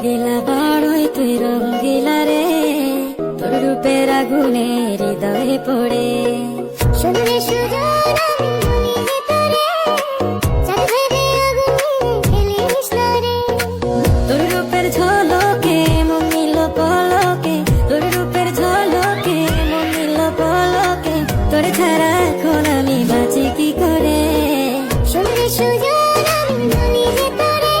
রঙ্গিলা বড়ই তুই রঙ্গিলা রে, তোর রূপের আগুনে হৃদয়ে পড়ে। শুনলে সুজন আমি বলি যে তোরে, চাঁদ ভেবে আগুনে খেলিস না রে। তোর রূপের ঝলকে মন নিল পলকে, তোর রূপের ঝলকে মন নিল পলকে, তোর ছাড়া এখন আমি বাঁচি কি করে। শুনলে সুজন আমি বলি যে তোরে,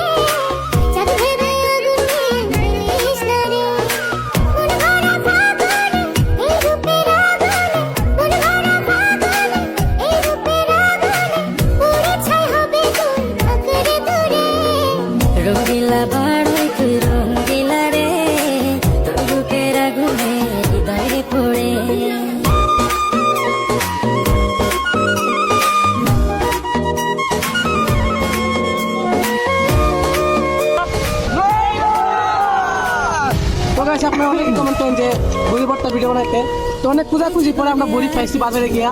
চাঁদ ভেবে আগুনে খেলিস না রে। মন ভরা ফাগুনে এই রূপের আগুনে, মন ভরা ফাগুনে এই রূপের আগুনে, পুড়ে ছাই হবে তোর আঁকড়ে ধরে। রঙ্গিলা বড়ই তুই রঙ্গিলা রে, তোর রূপের আগুনে হৃদয়ে পড়ে। তো গাইস আপনারা অনেক কমেন্ট করেন যে বড়ি ভর্তা ভিডিও বানাইতে, তো অনেক খুঁজাখুঁজি পরে আমরা বড়ি পাইছি বাজারে গিয়া।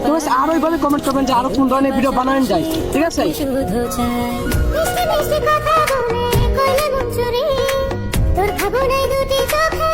তো গাইস আরো এইভাবে কমেন্ট করবেন যে আরো কোন ধরনের ভিডিও বানানো যায়, ঠিক আছে? শুধু চাই মিষ্টি মিষ্টি কথা বলে কইলে মন চুরি, তোর ভাবনায় দুটি চোখে